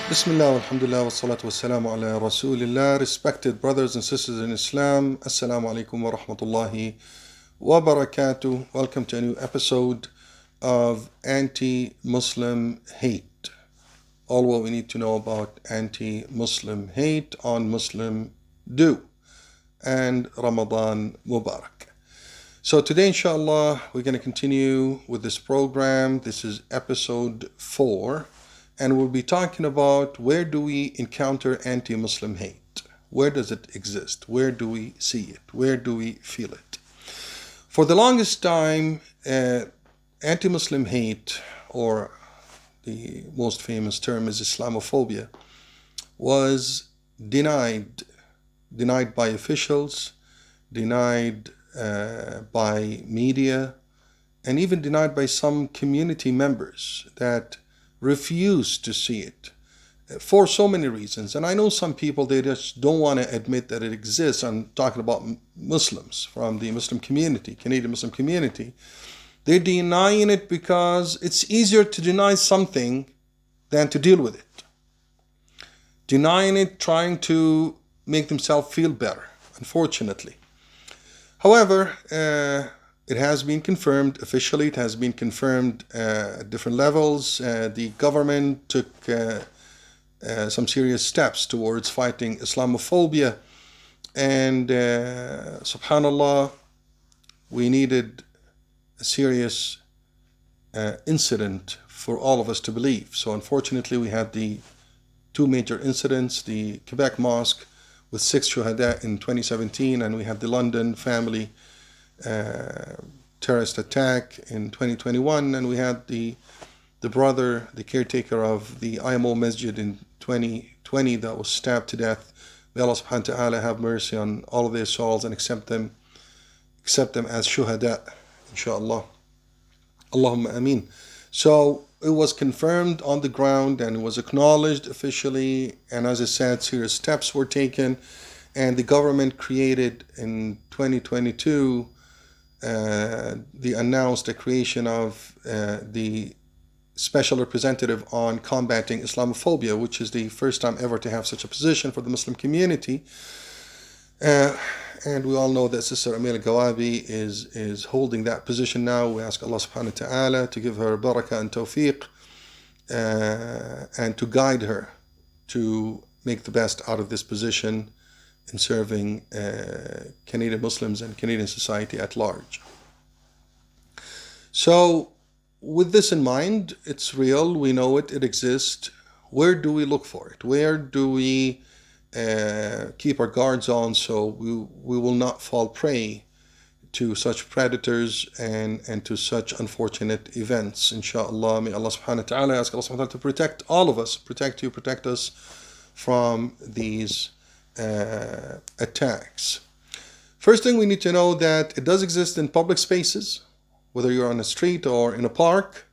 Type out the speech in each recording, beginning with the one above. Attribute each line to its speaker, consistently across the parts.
Speaker 1: Bismillah, alhamdulillah, wa salatu wa salamu ala rasulillah. Respected brothers and sisters in Islam, assalamu alaikum wa rahmatullahi wa barakatuh. Welcome to a new episode of Anti-Muslim Hate. All what we need to know about anti-Muslim hate on MuslimDo and Ramadan Mubarak. So today, inshallah, we're going to continue with this program. This is episode 4. And we'll be talking about where do we encounter anti-Muslim hate? Where does it exist? Where do we see it? Where do we feel it? For the longest time, anti-Muslim hate, or the most famous term is Islamophobia, was denied by officials, denied by media, and even denied by some community members that refuse to see it for so many reasons. And I know some people, they just don't want to admit that it exists. I'm talking about Muslims from the Muslim community, Canadian Muslim community. They're denying it because it's easier to deny something than to deal with it. Denying it, trying to make themselves feel better, unfortunately. However, it has been confirmed officially. It has been confirmed at different levels. The government took some serious steps towards fighting Islamophobia. And subhanallah, we needed a serious incident for all of us to believe. So unfortunately, we had the two major incidents, the Quebec mosque with 6 shuhada in 2017, and we had the London family terrorist attack in 2021, and we had the brother, the caretaker of the IMO masjid in 2020 that was stabbed to death. May Allah subhanahu wa ta'ala have mercy on all of their souls and accept them as shuhada, inshallah. Allahumma ameen. So it was confirmed on the ground and it was acknowledged officially, and as I said, serious steps were taken, and the government created in 2022 they announced the creation of the Special Representative on Combating Islamophobia, which is the first time ever to have such a position for the Muslim community. And we all know that Sister Amila Gawabi is holding that position now. We ask Allah subhanahu wa ta'ala to give her barakah and tawfiq and to guide her to make the best out of this position in serving Canadian Muslims and Canadian society at large. So with this in mind, it's real, we know it exists. Where do we look for it? Where do we keep our guards on so we will not fall prey to such predators and to such unfortunate events? Inshallah, may Allah subhanahu wa ta'ala, ask Allah subhanahu wa ta'ala to protect all of us, protect you, protect us from these attacks. First thing we need to know that it does exist in public spaces, whether you're on a street or in a park.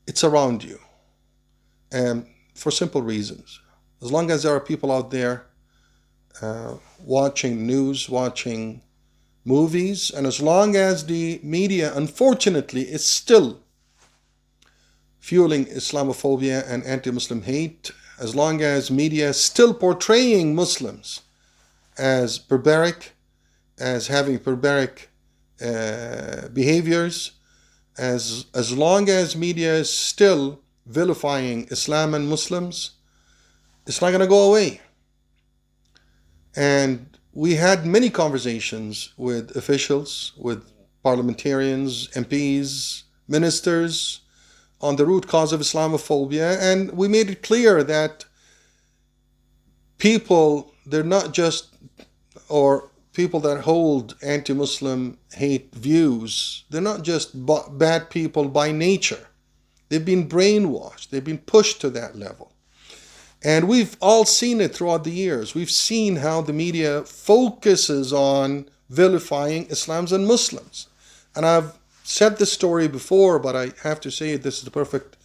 Speaker 1: It's around you, and for simple reasons. As long as there are people out there watching news, watching movies, and as long as the media, unfortunately, is still fueling Islamophobia and anti-Muslim hate, as long as media is still portraying Muslims as barbaric, as having barbaric behaviors, as long as media is still vilifying Islam and Muslims, it's not going to go away. And we had many conversations with officials, with parliamentarians, MPs, ministers, on the root cause of Islamophobia, and we made it clear that people, they're not just, or people that hold anti-Muslim hate views, they're not just bad people by nature. They've been brainwashed, they've been pushed to that level. And we've all seen it throughout the years. We've seen how the media focuses on vilifying Islams and Muslims. And I've said this story before, but I have to say this is the perfect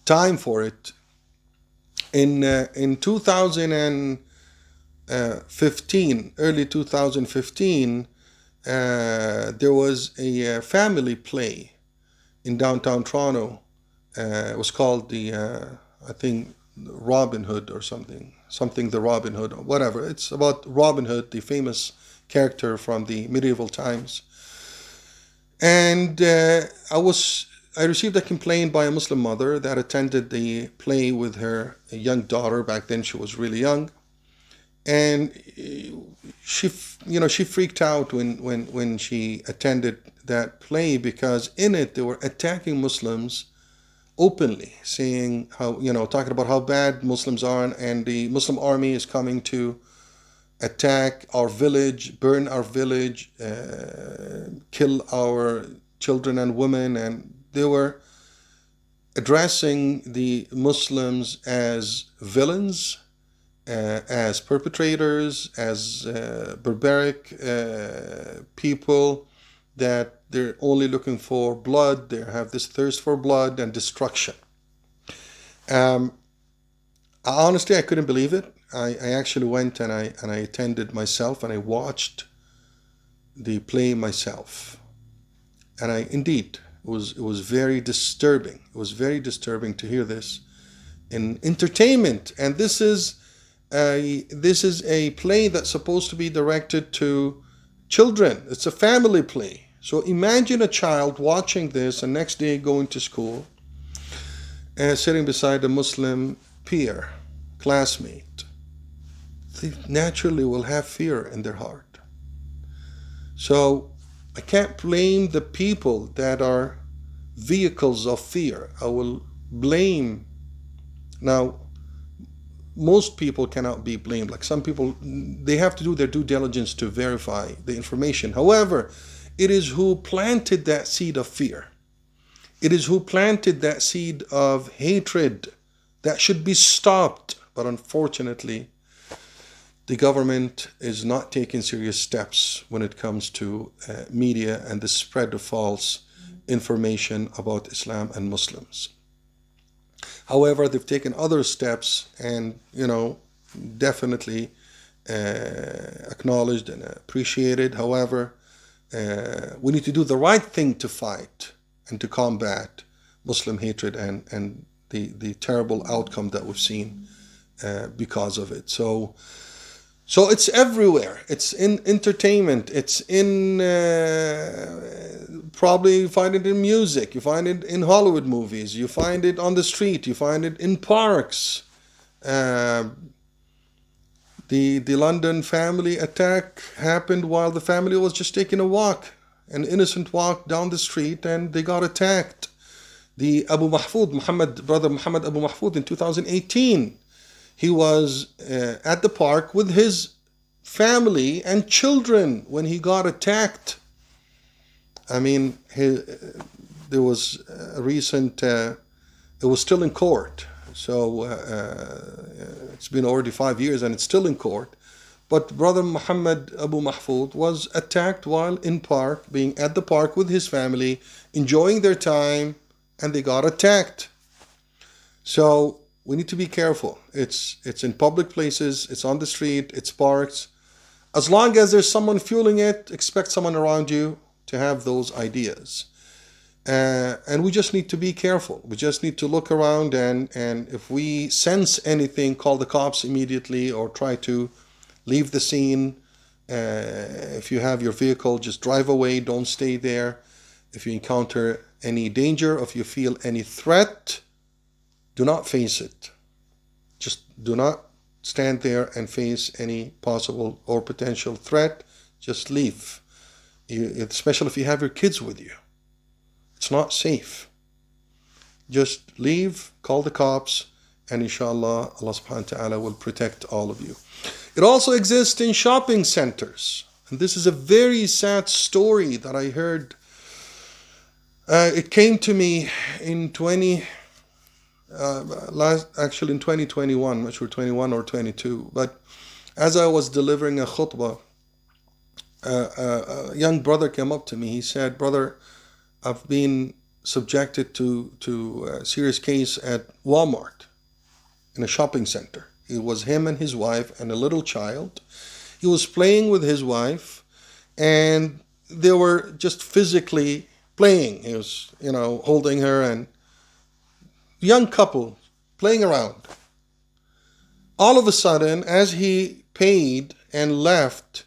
Speaker 1: time for it. In 2015, early 2015, there was a family play in downtown Toronto. It was called I think Robin Hood or something the Robin Hood or whatever. It's about Robin Hood, the famous character from the medieval times. And I received a complaint by a Muslim mother that attended the play with her young daughter. Back then she was really young, and she freaked out when she attended that play, because in it they were attacking Muslims openly, saying how, talking about how bad Muslims are, and the Muslim army is coming to attack our village, burn our village, kill our children and women. And they were addressing the Muslims as villains, as perpetrators, as barbaric people, that they're only looking for blood. They have this thirst for blood and destruction. Honestly, I couldn't believe it. I actually went and I attended myself, and I watched the play myself. And it was very disturbing. It was very disturbing to hear this in entertainment. And this is a play that's supposed to be directed to children. It's a family play. So imagine a child watching this and next day going to school and sitting beside a Muslim peer, classmate. They naturally will have fear in their heart. So I can't blame the people that are vehicles of fear. I will blame. Now, most people cannot be blamed. Like some people, they have to do their due diligence to verify the information. However, it is who planted that seed of fear. It is who planted that seed of hatred that should be stopped. But unfortunately, the government is not taking serious steps when it comes to media and the spread of false information about Islam and Muslims. However, they've taken other steps and, definitely acknowledged and appreciated. However, we need to do the right thing to fight and to combat Muslim hatred and the terrible outcome that we've seen because of it. So it's everywhere. It's in entertainment. It's in, probably you find it in music. You find it in Hollywood movies. You find it on the street. You find it in parks. The London family attack happened while the family was just taking a walk, an innocent walk down the street, and they got attacked. The brother Muhammad Abu Mahfoud in 2018, he was at the park with his family and children when he got attacked. I mean, there was a recent, it was still in court. So it's been already 5 years and it's still in court. But brother Muhammad Abu Mahfoud was attacked while being at the park with his family, enjoying their time, and they got attacked. So we need to be careful. It's in public places, it's on the street, it's parks. As long as there's someone fueling it, expect someone around you to have those ideas. And we just need to be careful. We just need to look around, and if we sense anything, call the cops immediately or try to leave the scene. If you have your vehicle, just drive away, don't stay there. If you encounter any danger, if you feel any threat, do not face it. Just do not stand there and face any possible or potential threat. Just leave, especially if you have your kids with you. It's not safe. Just leave, call the cops, and inshallah, Allah subhanahu wa ta'ala will protect all of you. It also exists in shopping centers. And this is a very sad story that I heard. It came to me in 2021, which were 21 or 22. But as I was delivering a khutbah, a young brother came up to me. He said, "Brother, I've been subjected to a serious case at Walmart in a shopping center." It was him and his wife and a little child. He was playing with his wife, and they were just physically playing. He was, holding her, and young couple playing around. All of a sudden, as he paid and left,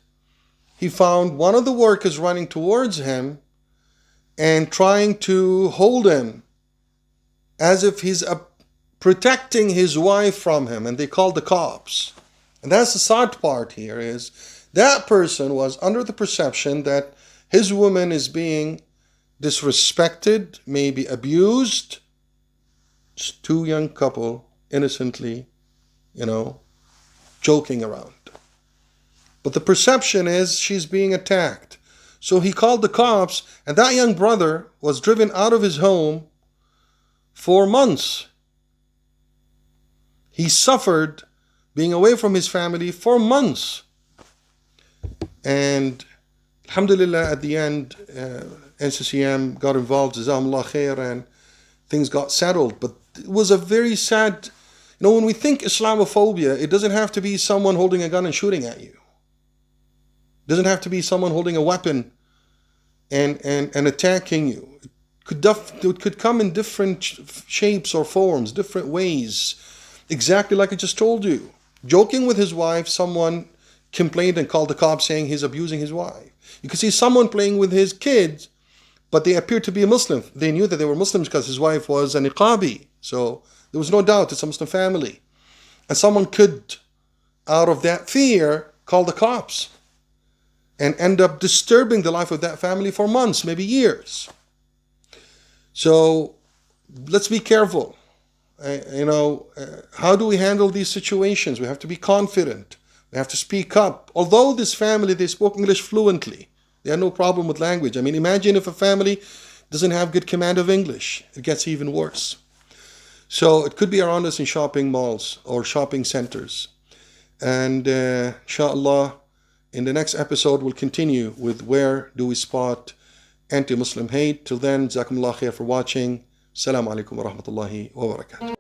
Speaker 1: he found one of the workers running towards him and trying to hold him as if he's protecting his wife from him, and they called the cops. And that's the sad part here, is that person was under the perception that his woman is being disrespected, maybe abused. Just two young couple innocently, joking around. But the perception is she's being attacked. So he called the cops, and that young brother was driven out of his home for months. He suffered being away from his family for months. And alhamdulillah, at the end, NCCM got involved, Jazakumullah khair, and things got settled. But it was a very sad, when we think Islamophobia, it doesn't have to be someone holding a gun and shooting at you. It doesn't have to be someone holding a weapon and attacking you. It could come in different shapes or forms, different ways. Exactly like I just told you. Joking with his wife, someone complained and called the cops saying he's abusing his wife. You could see someone playing with his kids, but they appeared to be a Muslim. They knew that they were Muslims because his wife was a niqabi. So there was no doubt it's a Muslim family. And someone could, out of that fear, call the cops and end up disturbing the life of that family for months, maybe years. So let's be careful. How do we handle these situations? We have to be confident. We have to speak up. Although this family, they spoke English fluently. They had no problem with language. I mean, imagine if a family doesn't have good command of English. It gets even worse. So it could be around us in shopping malls or shopping centers. And inshallah, in the next episode, we'll continue with where do we spot anti-Muslim hate. Till then, Jazakumullah khair for watching. Assalamu alaikum wa rahmatullahi wa barakatuh.